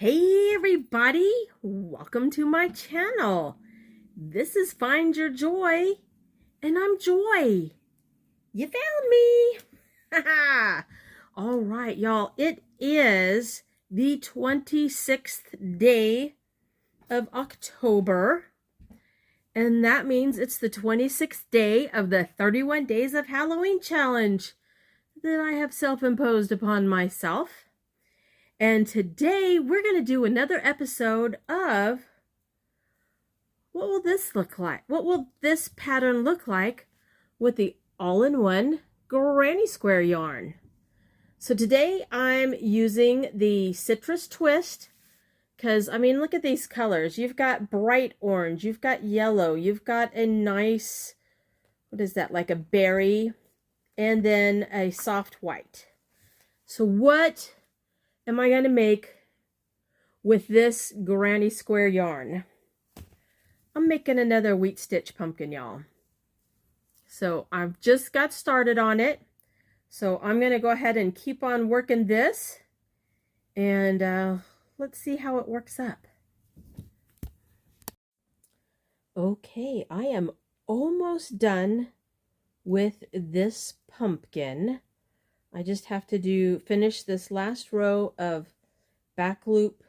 Hey everybody, welcome to my channel. This is Find Your Joy, and I'm Joy. You found me. All right, y'all, it is the 26th day of October, and that means it's the 26th day of the 31 Days of Halloween challenge that I have self-imposed upon myself. And today we're going to do another episode of what will this look like? What will this pattern look like with the all-in-one granny square yarn? So today I'm using the Citrus Twist because, I mean, look at these colors. You've got bright orange, you've got yellow, you've got a nice, what is that, like a berry, and then a soft white. So what am I going to make with this granny square yarn? I'm making another wheat stitch pumpkin, y'all. So I've just got started on it. So I'm going to go ahead and keep on working this. And let's see how it works up. Okay, I am almost done with this pumpkin. I just have to finish this last row of back loop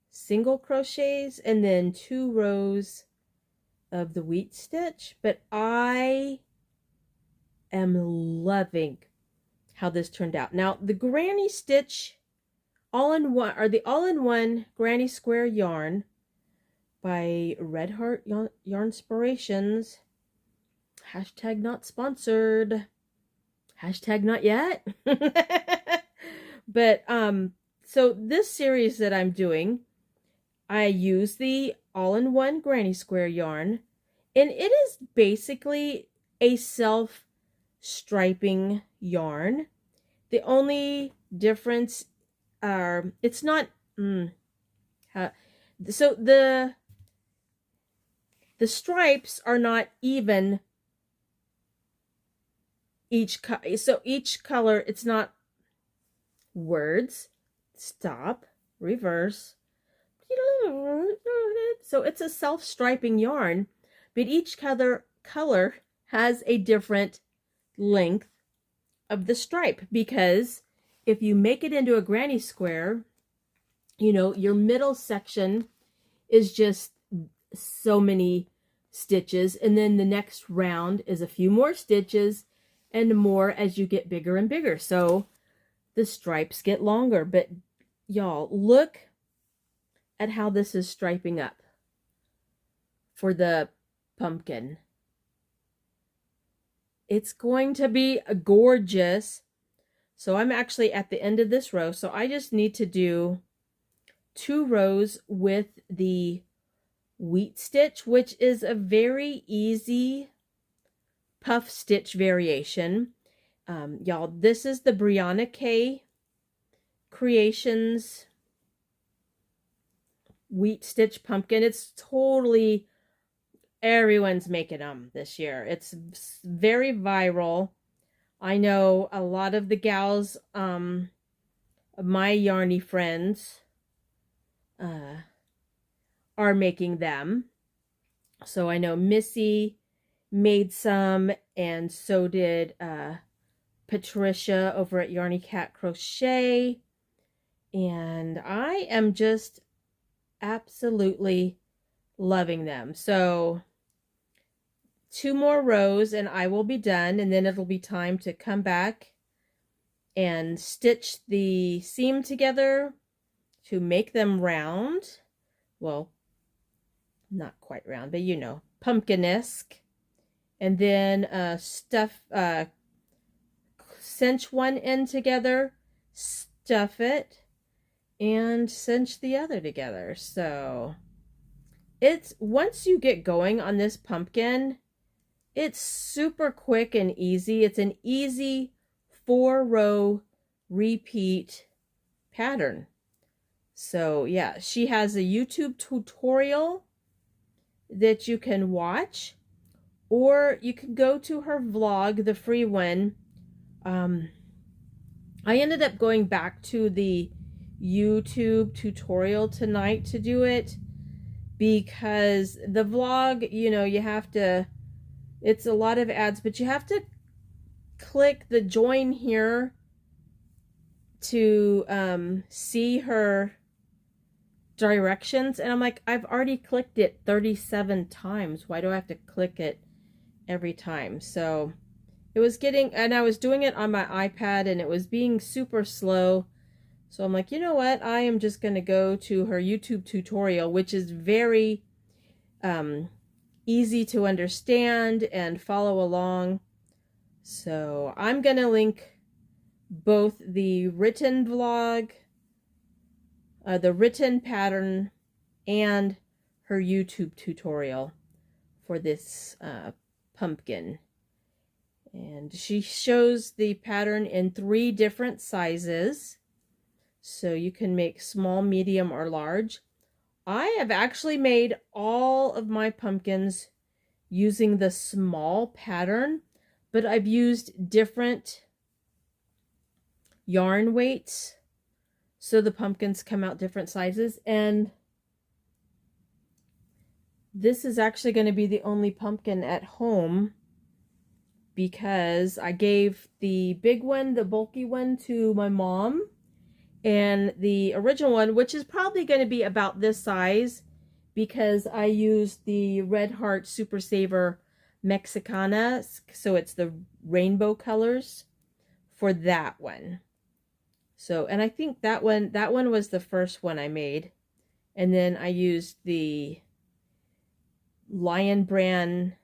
single crochets and then 2 rows of the wheat stitch, but I am loving how this turned out. Now the granny stitch all-in-one, or the all-in-one granny square yarn by Red Heart Yarnspirations, hashtag not sponsored, hashtag not yet. But so this series that I'm doing, I use the all-in-one granny square yarn, and it is basically a self-striping yarn. The only difference are it's not so the stripes are not even each color, it's not words, stop, reverse. So it's a self-striping yarn, but each color has a different length of the stripe, because if you make it into a granny square, you know, your middle section is just so many stitches, and then the next round is a few more stitches and more as you get bigger and bigger. So the stripes get longer. But y'all, look at how this is striping up for the pumpkin. It's going to be gorgeous. So I'm actually at the end of this row, so I just need to do 2 rows with the wheat stitch, which is a very easy puff stitch variation. Y'all, this is the Brianna K Creations wheat stitch pumpkin. It's totally, everyone's making them this year. It's very viral. I know a lot of the gals, my yarny friends, are making them. So I know Missy made some, and so did Patricia over at Yarny Cat Crochet. And I am just absolutely loving them. So 2 more rows and I will be done, and then it'll be time to come back and stitch the seam together to make them round. Well, not quite round, but you know, pumpkin-esque. And then cinch one end together, stuff it, and cinch the other together. So it's, once you get going on this pumpkin, it's super quick and easy. It's an easy 4-row repeat pattern. So yeah, she has a YouTube tutorial that you can watch, or you can go to her vlog, the free one. I ended up going back to the YouTube tutorial tonight to do it, because the vlog, you know, you have to, it's a lot of ads, but you have to click the join here to see her directions. And I'm like, I've already clicked it 37 times. Why do I have to click it every time? So it was getting, and I was doing it on my iPad and it was being super slow. So I'm like, you know what? I am just going to go to her YouTube tutorial, which is very easy to understand and follow along. So I'm going to link both the written vlog, the written pattern, and her YouTube tutorial for this pumpkin. And she shows the pattern in 3 different sizes. So you can make small, medium, or large. I have actually made all of my pumpkins using the small pattern, but I've used different yarn weights so the pumpkins come out different sizes. And this is actually going to be the only pumpkin at home, because I gave the big one, the bulky one, to my mom, and the original one, which is probably going to be about this size, because I used the Red Heart Super Saver Mexicana, so it's the rainbow colors for that one. So, and I think that one was the first one I made. And then I used the Lion Brand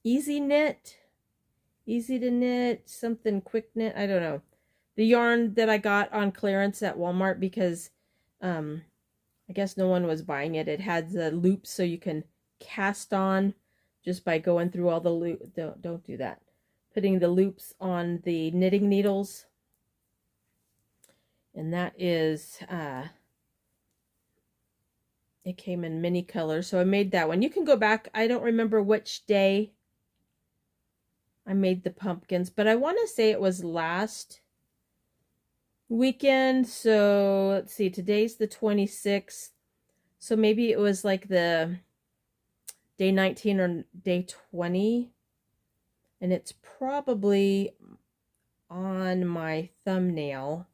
Easy to Knit, something Quick Knit, I don't know. The yarn that I got on clearance at Walmart, because I guess no one was buying it. It had the loops so you can cast on just by going through all the loops. Don't do that. Putting the loops on the knitting needles. And that is, it came in many colors. So I made that one. You can go back. I don't remember which day I made the pumpkins, but I want to say it was last weekend. So let's see, today's the 26th. So maybe it was like the day 19 or day 20. And it's probably on my thumbnail.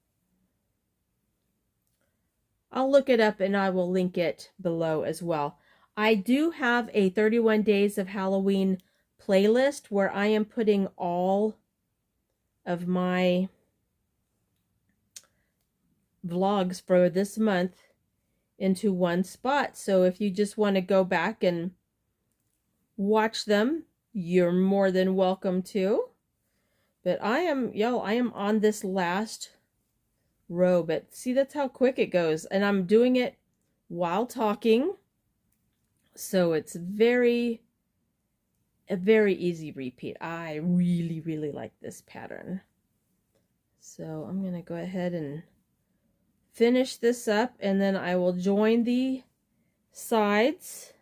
I'll look it up and I will link it below as well. I do have a 31 Days of Halloween playlist where I am putting all of my vlogs for this month into one spot. So if you just want to go back and watch them, you're more than welcome to. But I am on this last row, but see, that's how quick it goes. And I'm doing it while talking. So it's a very easy repeat. I really, really like this pattern. So I'm going to go ahead and finish this up, and then I will join the sides.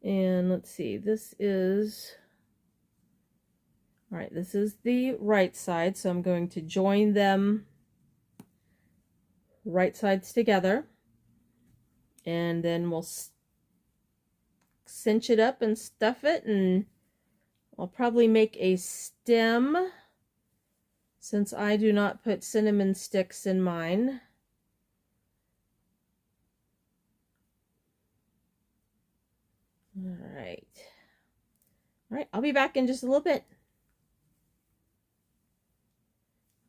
And let's see, this is, all right, this is the right side. So I'm going to join them right sides together, and then we'll cinch it up and stuff it, and I'll probably make a stem since I do not put cinnamon sticks in mine. All right, I'll be back in just a little bit.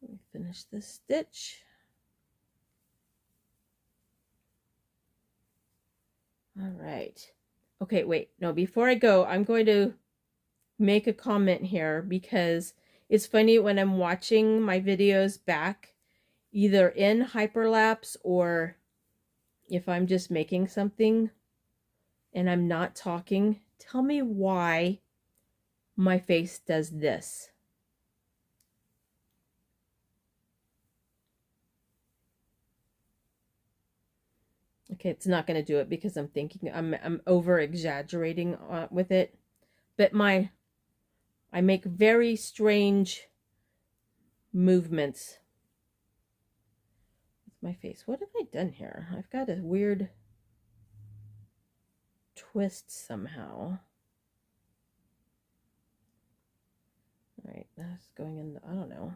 Let me finish this stitch. All right. Okay, wait. No, before I go, I'm going to make a comment here, because it's funny when I'm watching my videos back, either in hyperlapse or if I'm just making something and I'm not talking, tell me why my face does this. Okay, it's not going to do it because I'm thinking, I'm over exaggerating with it. But I make very strange movements my face. What have I done here? I've got a weird twist somehow. All right, that's going in the, I don't know.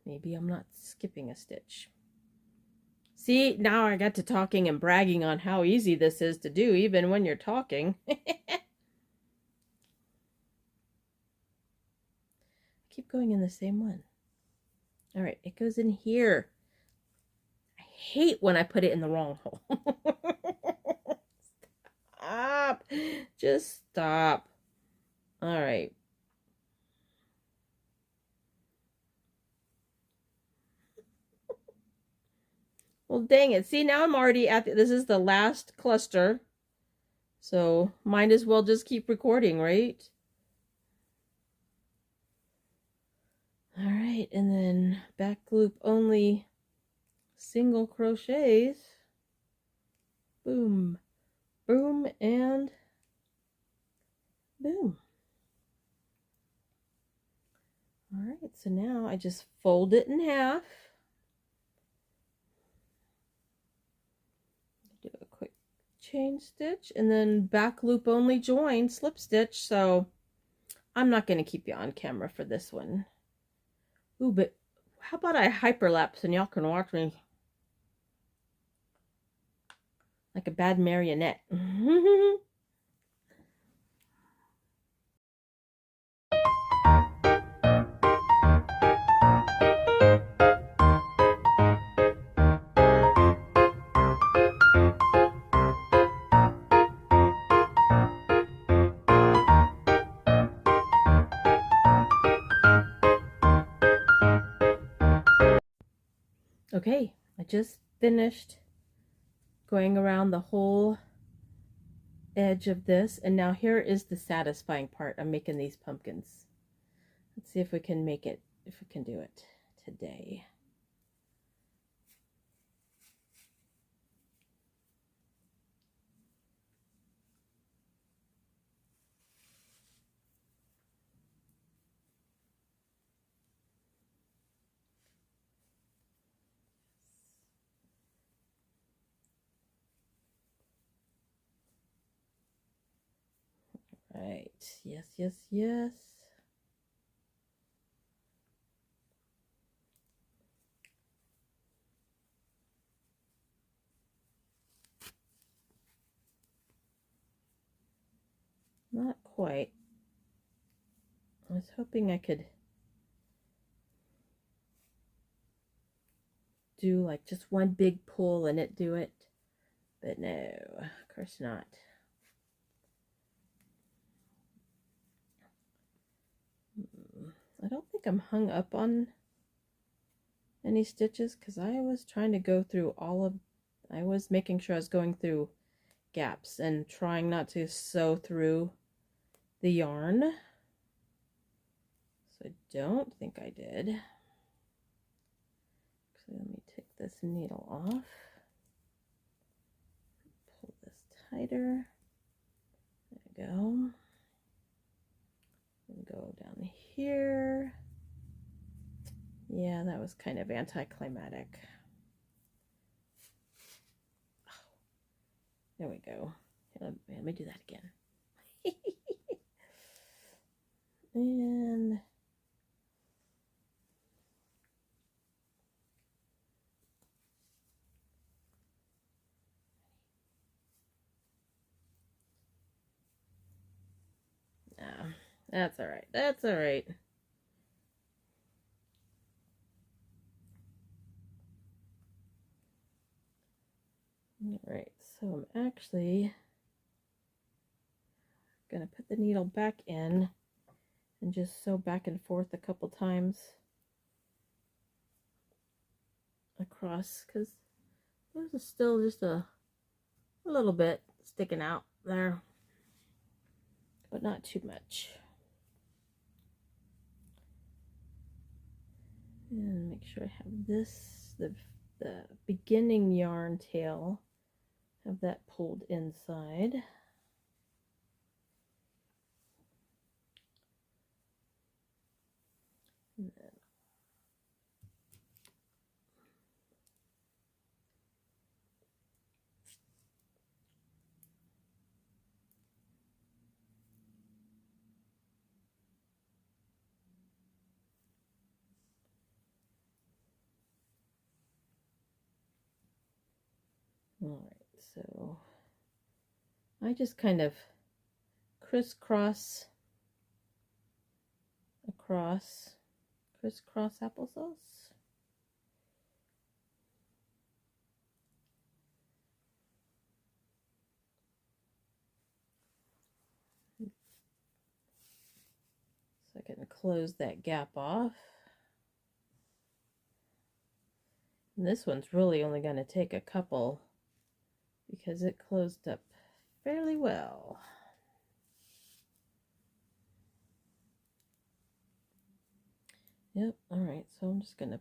Maybe I'm not skipping a stitch. See, now I got to talking and bragging on how easy this is to do, even when you're talking. Keep going in the same one. All right, it goes in here. I hate when I put it in the wrong hole. Stop. Just stop. All right. Well, dang it. See, now I'm already at this is the last cluster. So might as well just keep recording, right? All right, and then back loop only single crochets. Boom, boom, and boom. All right, so now I just fold it in half. Do a quick chain stitch and then back loop only join slip stitch. So I'm not going to keep you on camera for this one. Ooh, but how about I hyperlapse and y'all can watch me like a bad marionette. Okay, I just finished going around the whole edge of this, and now here is the satisfying part. I'm making these pumpkins. Let's see if we can make it, if we can do it today. Right, yes, yes, yes. Not quite. I was hoping I could do like just one big pull and it do it, but no, of course not. I don't think I'm hung up on any stitches because I was trying to go through I was making sure I was going through gaps and trying not to sew through the yarn. So I don't think I did. So let me take this needle off. Pull this tighter. There we go. And go down here. Yeah, that was kind of anticlimactic. Oh, there we go. Let me do that again. And no, that's all right. That's all right. All right, so I'm actually gonna put the needle back in and just sew back and forth a couple times across because there's still just a little bit sticking out there, but not too much. And make sure I have this, the beginning yarn tail, have that pulled inside. And then all right, so I just kind of crisscross across, crisscross applesauce. So I can close that gap off. And this one's really only going to take a couple because it closed up fairly well. Yep, all right, so I'm just going to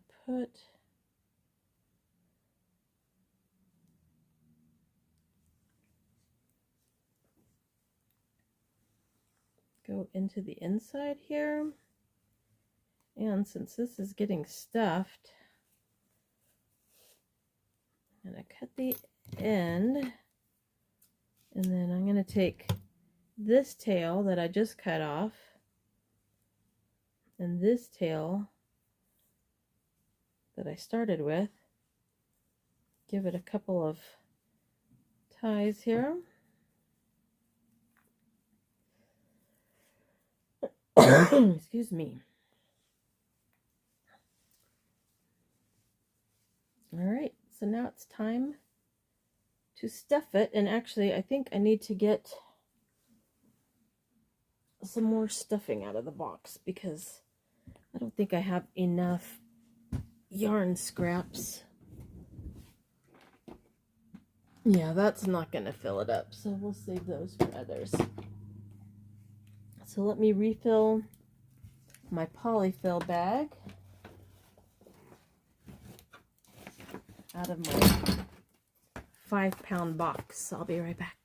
go into the inside here. And since this is getting stuffed, I'm going to cut the end, and then I'm going to take this tail that I just cut off and this tail that I started with, give it a couple of ties here. Excuse me. All right, so now it's time to stuff it, and actually I think I need to get some more stuffing out of the box because I don't think I have enough yarn scraps. Yeah, that's not going to fill it up, so we'll save those for others. So let me refill my polyfill bag out of my 5-pound box. I'll be right back.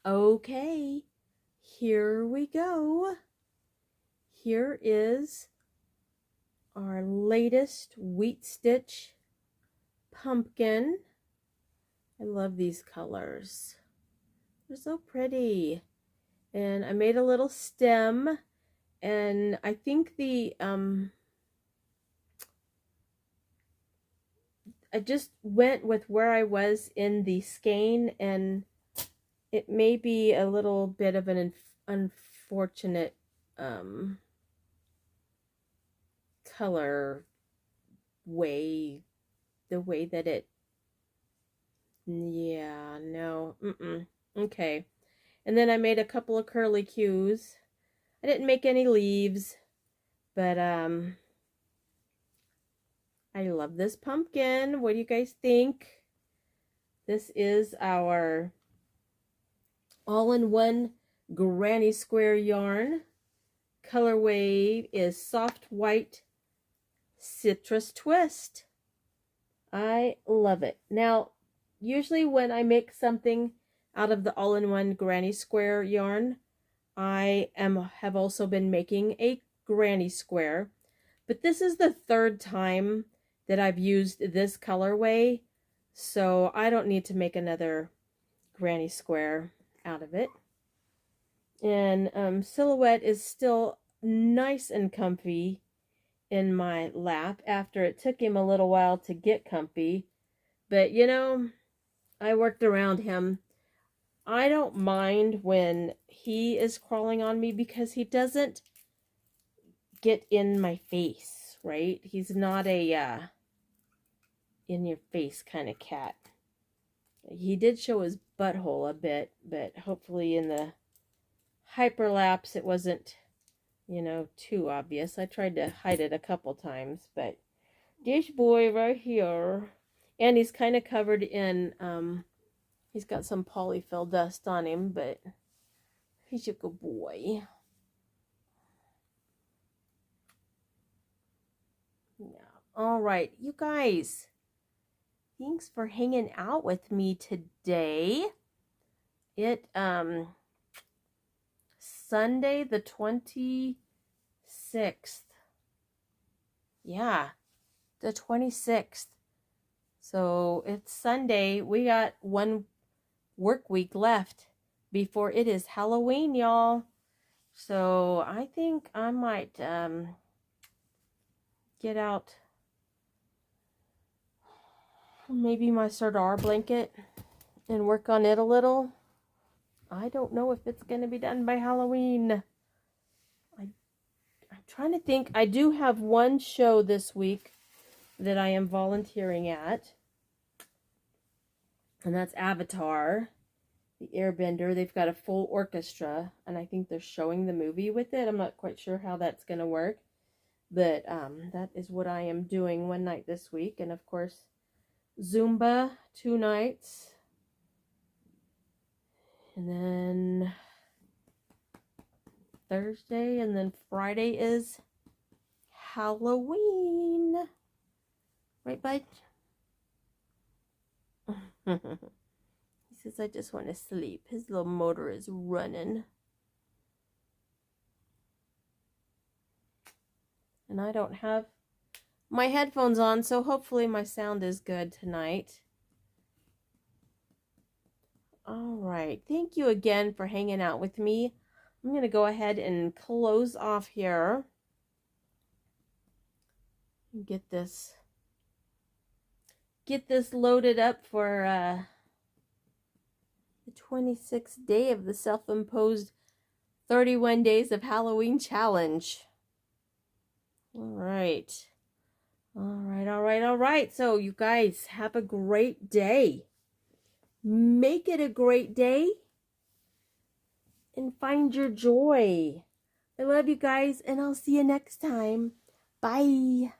Okay, here we go. Here is our latest wheat stitch pumpkin. I love these colors. They're so pretty. And I made a little stem, and I think I just went with where I was in the skein, and it may be a little bit of an unfortunate color way, the way that it, yeah, no, okay. And then I made a couple of curly cues. I didn't make any leaves, but I love this pumpkin. What do you guys think? This is our all-in-one granny square yarn, colorway is Soft White Citrus Twist. I love it. Now, usually when I make something out of the all-in-one granny square yarn, I have also been making a granny square, but this is the third time that I've used this colorway, so I don't need to make another granny square out of it. And Silhouette is still nice and comfy in my lap after it took him a little while to get comfy. But you know, I worked around him. I don't mind when he is crawling on me because he doesn't get in my face, right? He's not a in your face kind of cat. He did show his butthole a bit, but hopefully in the hyperlapse it wasn't, you know, too obvious. I tried to hide it a couple times, but this boy right here, and he's kind of covered in, he's got some polyfill dust on him, but he's a good boy. Yeah. All right, you guys, thanks for hanging out with me today. Sunday the 26th. Yeah, the 26th. So it's Sunday. We got one work week left before it is Halloween, y'all. So I think I might get out maybe my Sardar blanket and work on it a little. I don't know if it's going to be done by Halloween. I'm trying to think. I do have one show this week that I am volunteering at. And that's Avatar, the Airbender. They've got a full orchestra, and I think they're showing the movie with it. I'm not quite sure how that's going to work. But that is what I am doing one night this week. And of course, Zumba 2 nights. And then Thursday, and then Friday is Halloween. Right, bud? He says, I just want to sleep. His little motor is running. And I don't have my headphones on, so hopefully my sound is good tonight. All right. Thank you again for hanging out with me. I'm going to go ahead and close off here. And get this loaded up for the 26th day of the self-imposed 31 days of Halloween challenge. All right. All right. So you guys have a great day. Make it a great day and find your joy. I love you guys, and I'll see you next time. Bye.